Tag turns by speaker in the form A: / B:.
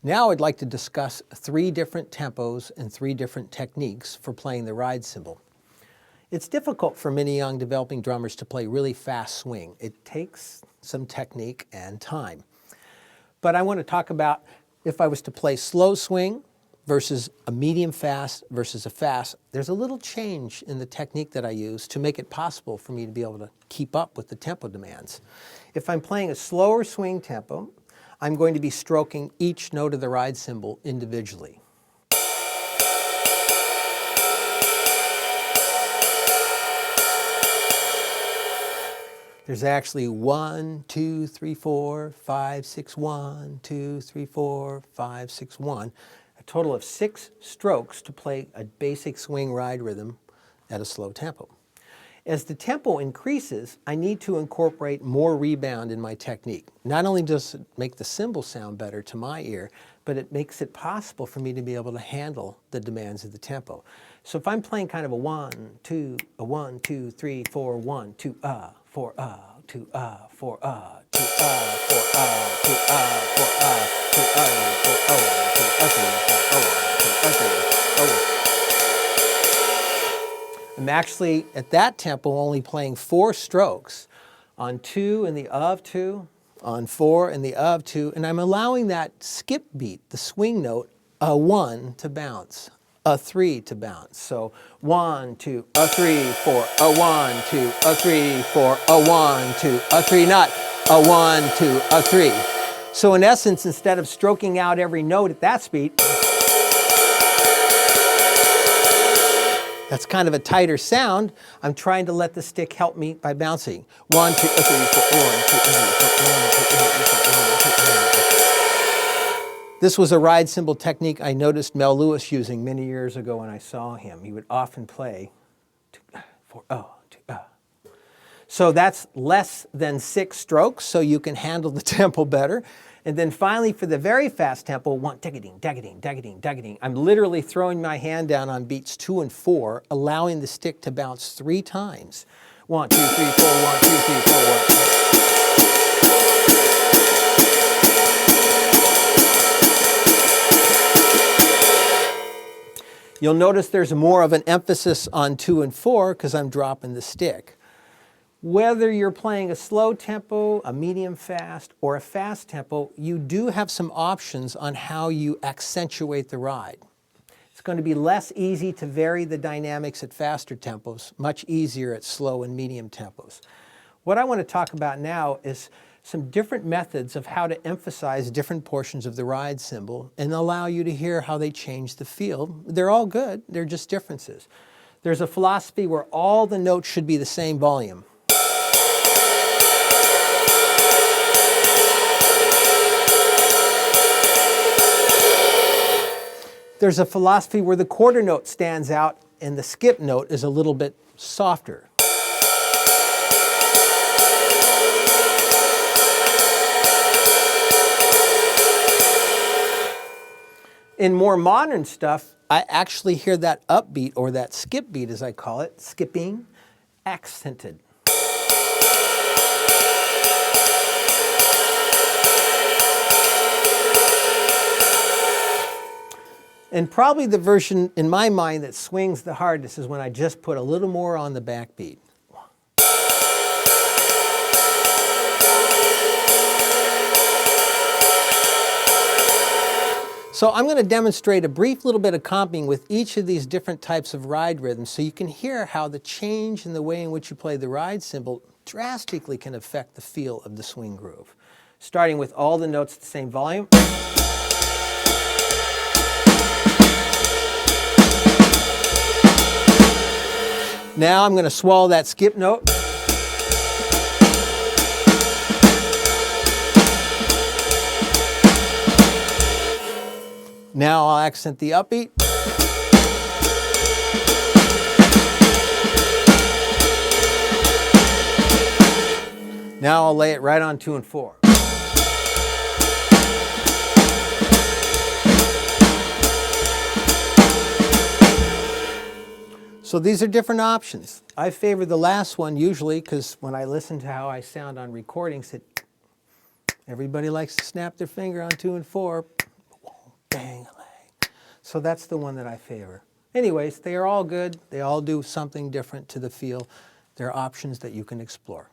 A: Now I'd like to discuss 3 different tempos and 3 different techniques for playing the ride cymbal. It's difficult for many young developing drummers to play really fast swing. It takes some technique and time. But I want to talk about if I was to play slow swing versus a medium fast versus a fast, there's a little change in the technique that I use to make it possible for me to be able to keep up with the tempo demands. If I'm playing a slower swing tempo, I'm going to be stroking each note of the ride cymbal individually. There's actually 1, 2, 3, 4, 5, 6, 1, 2, 3, 4, 5, 6, 1. A total of 6 strokes to play a basic swing ride rhythm at a slow tempo. As the tempo increases, I need to incorporate more rebound in my technique. Not only does it make the cymbal sound better to my ear, but it makes it possible for me to be able to handle the demands of the tempo. So if I'm playing kind of a 1, 2, 3, 4, 1, 2, 4, 2, 4, 2, 4, 2, 4, 2, 4, I'm actually, at that tempo, only playing 4 strokes on 2 and the of 2, on 4 and the of 2, and I'm allowing that skip beat, the swing note, a 1 to bounce, a 3 to bounce. So 1, 2, a 3, 4, a 1, 2, a 3, 4, a 1, 2, a 3, not a 1, 2, a 3. So in essence, instead of stroking out every note at that speed, that's kind of a tighter sound. I'm trying to let the stick help me by bouncing. 1, 2, 3, 4, 1, 2, 3, 4, 1, 2, 3, 4. This was a ride cymbal technique I noticed Mel Lewis using many years ago when I saw him. He would often play 2, 4, 2. So that's less than 6 strokes, so you can handle the tempo better. And then finally, for the very fast tempo, 1, ding, ding, ding, ding. I'm literally throwing my hand down on beats 2 and 4, allowing the stick to bounce 3 times. 1, 2, 3, 4, 1, 2, 3, 4, 1. You'll notice there's more of an emphasis on 2 and 4 because I'm dropping the stick. Whether you're playing a slow tempo, a medium fast, or a fast tempo, you do have some options on how you accentuate the ride. It's going to be less easy to vary the dynamics at faster tempos, much easier at slow and medium tempos. What I want to talk about now is some different methods of how to emphasize different portions of the ride cymbal and allow you to hear how they change the feel. They're all good, they're just differences. There's a philosophy where all the notes should be the same volume. There's a philosophy where the quarter note stands out and the skip note is a little bit softer. In more modern stuff, I actually hear that upbeat, or that skip beat as I call it, skipping, accented. And probably the version in my mind that swings the hardest is when I just put a little more on the backbeat. So I'm going to demonstrate a brief little bit of comping with each of these different types of ride rhythms so you can hear how the change in the way in which you play the ride cymbal drastically can affect the feel of the swing groove. Starting with all the notes at the same volume. Now I'm going to swallow that skip note. Now I'll accent the upbeat. Now I'll lay it right on 2 and 4. So these are different options. I favor the last one usually because when I listen to how I sound on recordings, everybody likes to snap their finger on 2 and 4. So that's the one that I favor. Anyways, they are all good. They all do something different to the feel. They're options that you can explore.